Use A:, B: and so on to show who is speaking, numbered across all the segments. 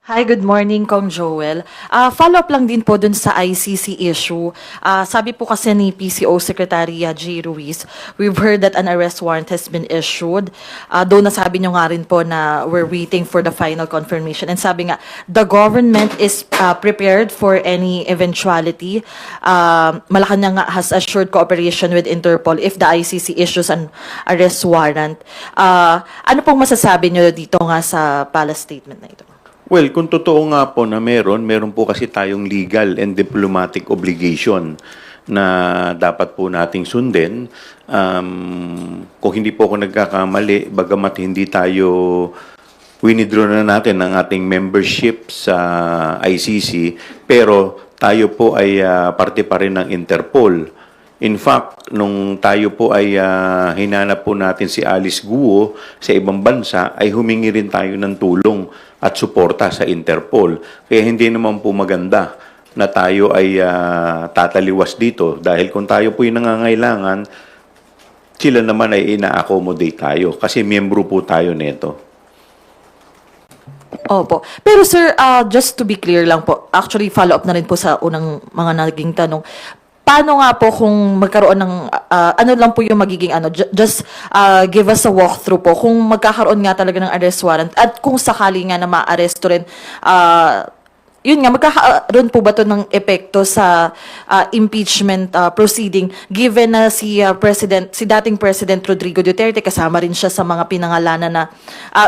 A: Hi, good morning, Kong Joel. Follow-up lang din po dun sa ICC issue. Sabi po kasi ni PCO Secretary J. Ruiz, we've heard that an arrest warrant has been issued. Though nasabi nyo nga rin po na we're waiting for the final confirmation. And sabi nga, the government is prepared for any eventuality. Malacanang nga has assured cooperation with Interpol if the ICC issues an arrest warrant. Ano pong masasabi nyo dito nga sa palace statement na ito?
B: Well, kung totoo nga po na meron po kasi tayong legal and diplomatic obligation na dapat po nating sundin. Kung hindi po ako nagkakamali, bagamat hindi tayo winidraw na natin ang ating membership sa ICC, pero tayo po ay parte pa rin ng Interpol. In fact, nung tayo po ay hinanap po natin si Alice Guo sa ibang bansa, ay humingi rin tayo ng tulong at suporta sa Interpol. Kaya hindi naman po maganda na tayo ay tataliwas dito dahil kung tayo po ay nangangailangan, sila naman ay ina-accommodate tayo kasi miyembro po tayo nito.
A: Opo. Pero sir, just to be clear lang po, actually follow-up na rin po sa unang mga naging tanong. Paano nga po kung magkaroon ng, ano lang po yung magiging ano, just give us a walkthrough po, kung magkakaroon nga talaga ng arrest warrant at kung sakali nga na ma-arresto rin, yun nga, magkakaroon po ba to ng epekto sa impeachment proceeding given na si dating President Rodrigo Duterte kasama rin siya sa mga pinangalanan na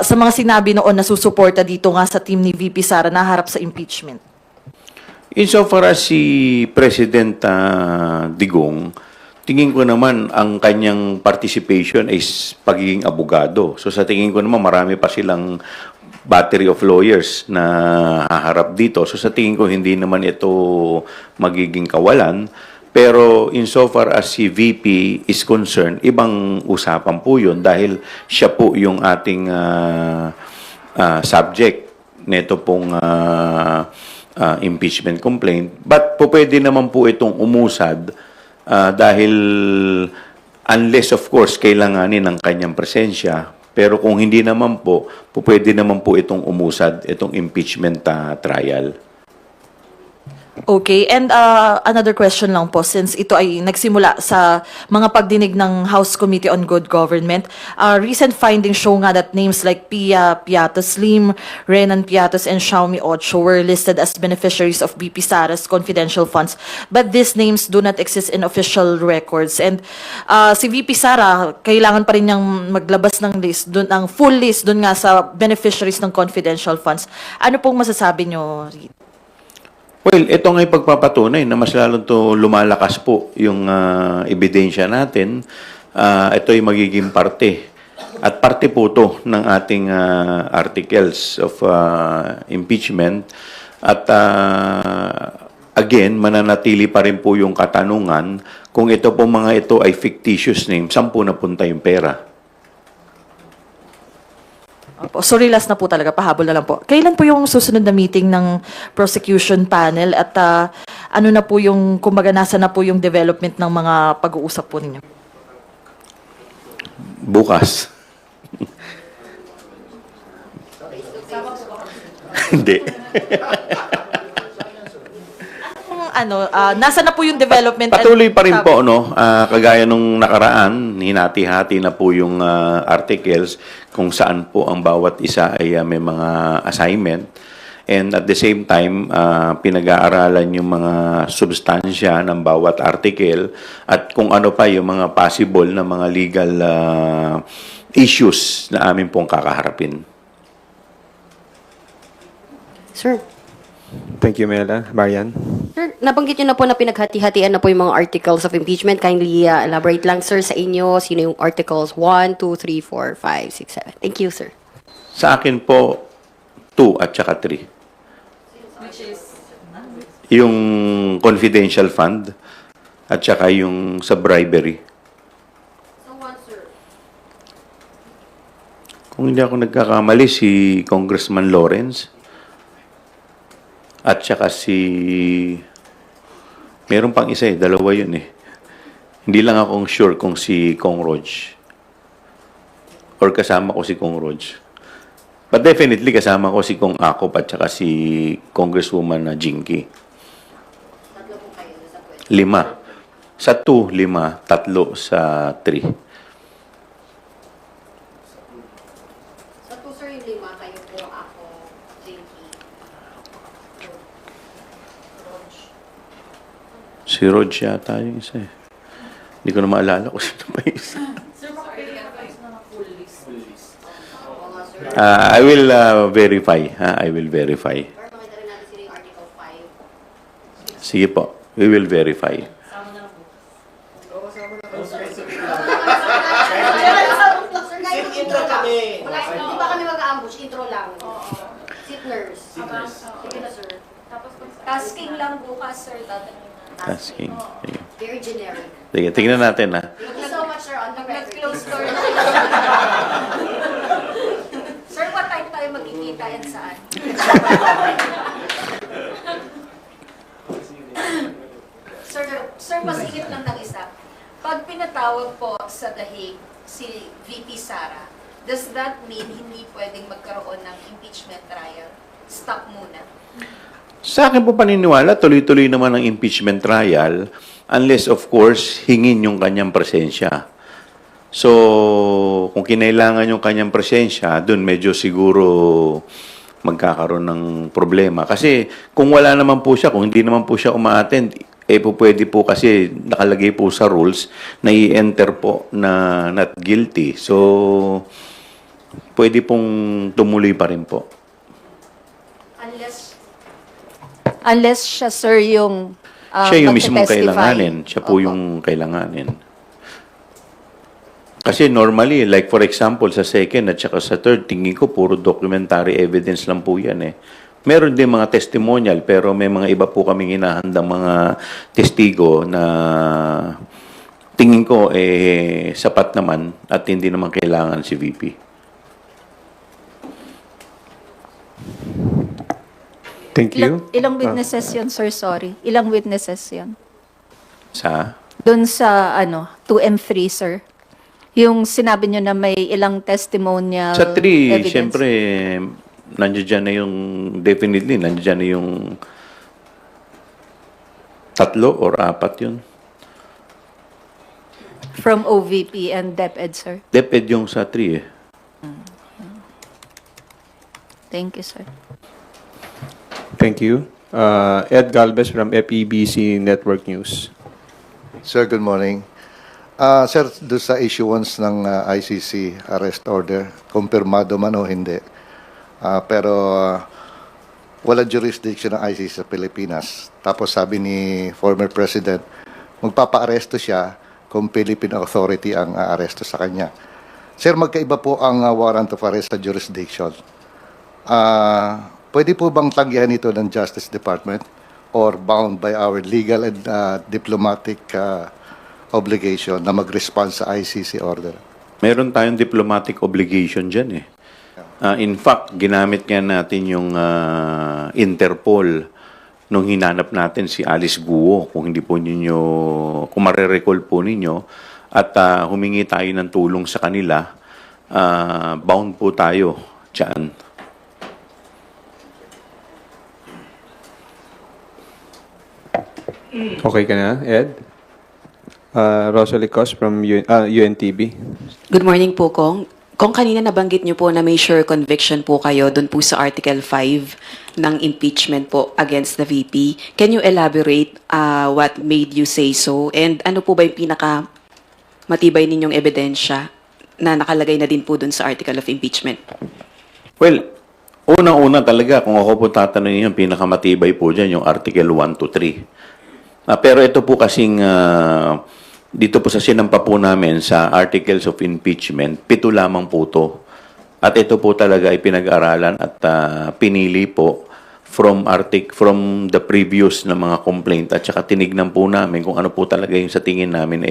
A: sa mga sinabi noon na susuporta dito nga sa team ni VP Sara na harap sa impeachment?
B: Insofar as si President Digong, tingin ko naman ang kanyang participation is pagiging abogado. So sa tingin ko naman marami pa silang battery of lawyers na haharap dito. So sa tingin ko hindi naman ito magiging kawalan. Pero insofar as si VP is concerned, ibang usapan po yun dahil siya po yung ating subject nito pong impeachment complaint. But po pwede naman po itong umusad dahil unless of course kailanganin ng kanyang presensya. Pero kung hindi naman po pwede naman po itong umusad, itong impeachment trial.
A: Okay, and another question lang po, since ito ay nagsimula sa mga pagdinig ng House Committee on Good Government, recent findings show nga that names like Pia Piatos Lim, Renan Piatos, and Xiaomi Ocho were listed as beneficiaries of BP Sara's confidential funds, but these names do not exist in official records. And si VP Sara, kailangan pa rin niyang maglabas ng list, ng full list dun nga sa beneficiaries ng confidential funds. Ano pong masasabi niyo, Reed?
B: Well, ito nga yung pagpapatunay na mas lalo to lumalakas po yung ebidensya natin. Ito yung magiging parte. At parte po to ng ating articles of impeachment. At again, mananatili pa rin po yung katanungan kung ito po mga ito ay fictitious name, saan po napunta yung pera?
A: So, relax na po talaga, pahabol na lang po. Kailan po yung susunod na meeting ng prosecution panel at ano na po yung, kumbaga nasa na po yung development ng mga pag-uusap po ninyo?
B: Bukas. Hindi.
A: Nasa na po yung development?
B: Patuloy pa rin po, no? Kagaya nung nakaraan, hinati-hati na po yung articles kung saan po ang bawat isa ay may mga assignment. And at the same time, pinag-aaralan yung mga substansya ng bawat article at kung ano pa yung mga possible na mga legal issues na amin pong kakaharapin.
C: Sir,
D: Thank you, Mela. Marian?
C: sir, nabanggit nyo na po na pinaghati-hatian na po yung mga articles of impeachment. Kindly elaborate lang, sir, sa inyo. Sino yung articles 1, 2, 3, 4, 5, 6, 7. Thank you, sir.
B: Sa akin po, 2 at saka 3. Yung confidential fund at saka yung sa bribery. Kung hindi ako nagkakamali, si Congressman Lawrence at saka meron pang isa dalawa yun eh. Hindi lang akong sure kung si Kong Rog or kasama ko si Kong Rog. But definitely kasama ko si Kong Akop at saka si Congresswoman Jinky. 5. Sa 2, 5. 3 sa 3.
C: Sa 2, sir, yung 5, kayo po, ako, JP.
B: Si Rog yata yung isa eh. Hindi ko na maalala kung sino pa yung isa. I will verify. I will verify.
C: Or makita rin natin sila yung Article 5.
B: Sige po. We will verify.
C: Sir, guys, intro kami. Hindi pa kami mag-ambush, intro lang. Sit nurse. Sige na, sir.
E: Tasking lang bukas, sir, tatanungin natin.
B: Asking. Sige.
C: Very generic.
B: Sige, tingnan natin ha.
C: Thank you so much, sir, on the record.
E: Nag-close door na. Sir, what time tayo magkikita and saan? Sir, masingit lang ng isa. Pag pinatawag po sa The Hague si VP Sara, does that mean hindi pwedeng magkaroon ng impeachment trial? Stop muna.
B: Sa akin po paniniwala, tuloy-tuloy naman ang impeachment trial unless of course hingin yung kanyang presensya. So, kung kinailangan yung kanyang presensya, dun medyo siguro magkakaroon ng problema. Kasi kung wala naman po siya, kung hindi naman po siya uma-attend, po pwede po kasi nakalagay po sa rules na i-enter po na not guilty. So, pwede pong tumuloy pa rin po.
E: Unless siya, sir, yung
B: Siya yung mismong
E: magte-testify.
B: kailanganin. Siya po
E: Opo.
B: yung kailanganin. Kasi normally, like for example, sa second at saka sa third, tingin ko puro documentary evidence lang po yan eh. Meron din mga testimonial, pero may mga iba po kaming hinahandang mga testigo na tingin ko sapat naman at hindi naman kailangan si VP.
D: Thank you.
E: Ilang witnesses yun, sir? Sorry. Ilang witnesses yun?
B: Sa?
E: Doon sa 2M3, sir. Yung sinabi nyo na may ilang testimonial
B: Sa 3,
E: evidence.
B: siyempre, nandiyan na yung, definitely, nandiyan na yung 3 or 4 yun.
E: From OVP and DepEd, sir.
B: DepEd yung sa 3 eh.
E: Thank you, sir.
D: Thank you. Ed Galvez from FEBC Network News.
F: Sir, good morning. Sir, doon sa issuance ng ICC arrest order, kumpirmado man o hindi, pero walang jurisdiction ng ICC sa Pilipinas. Tapos sabi ni former President, magpapa-aresto siya kung Philippine authority ang aaresto sa kanya. Sir, magkaiba po ang warrant of arrest sa jurisdiction. Pwede po bang tanggihan ito ng Justice Department or bound by our legal and diplomatic obligation na mag-respond sa ICC order?
B: Meron tayong diplomatic obligation dyan eh. In fact, ginamit nga natin yung Interpol nung hinanap natin si Alice Guo, kung hindi po ninyo, kung marirecall po ninyo, at humingi tayo ng tulong sa kanila, bound po tayo dyan.
D: Okay ka na, Ed? Rosalie Cos from UNTV.
G: Good morning po, Kong. Kung kanina nabanggit niyo po na may sure conviction po kayo doon po sa Article 5 ng impeachment po against the VP, can you elaborate what made you say so? And ano po ba yung pinaka matibay ninyong ebidensya na nakalagay na din po doon sa Article of Impeachment?
B: Well, unang-una talaga, kung ako po tatanungin yung pinakamatibay po dyan, yung Article 1 to 3. Pero ito po kasing, dito po sa sinampa po namin sa Articles of Impeachment, 7 lamang po to. At ito po talaga ay pinag-aralan at pinili po from the previous na mga complaint at saka tinignan po namin kung ano po talaga yung sa tingin namin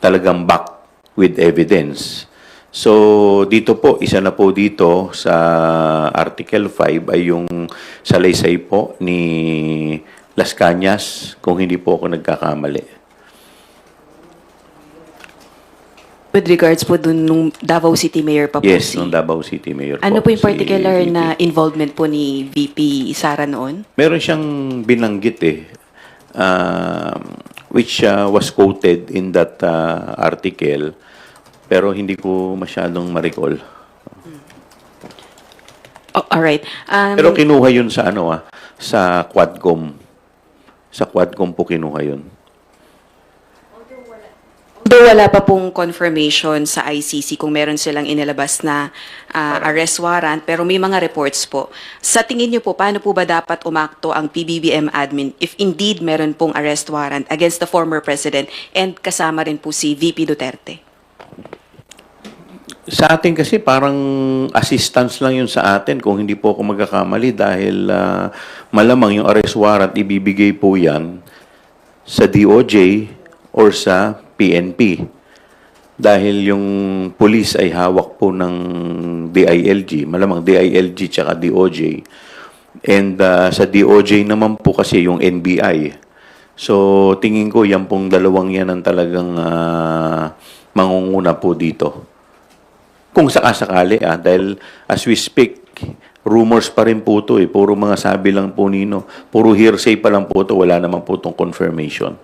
B: talagang back with evidence. So, dito po, isa na po dito sa Article 5 ay yung salaysay po ni Las Cañas, kung hindi po ako nagkakamali.
G: With regards po dun nung Davao City Mayor pa po
B: Yes,
G: si...
B: nung Davao City Mayor
G: Ano po yung
B: si
G: particular
B: VP.
G: na involvement po ni VP Sara noon?
B: Meron siyang binanggit which was quoted in that article, pero hindi ko masyadong ma-recall.
G: Oh, alright.
B: Pero kinuha yun sa sa Quadcom. Sa Quadcom po kinuha yun.
G: Although wala pa pong confirmation sa ICC kung meron silang inilabas na arrest warrant, pero may mga reports po. Sa tingin niyo po, paano po ba dapat umakto ang PBBM admin if indeed meron pong arrest warrant against the former president and kasama rin po si VP Duterte?
B: Sa atin kasi parang assistance lang yun sa atin kung hindi po ako magkakamali dahil malamang yung arrest warrant ibibigay po yan sa DOJ or sa PNP. Dahil yung police ay hawak po ng DILG, malamang DILG tsaka DOJ. And sa DOJ naman po kasi yung NBI. So tingin ko yan pong dalawang yan ang talagang mangunguna po dito. Kung sakasakali, dahil as we speak, rumors pa rin po ito puro mga sabi lang po nino, puro hearsay pa lang po ito, wala naman po itong confirmation.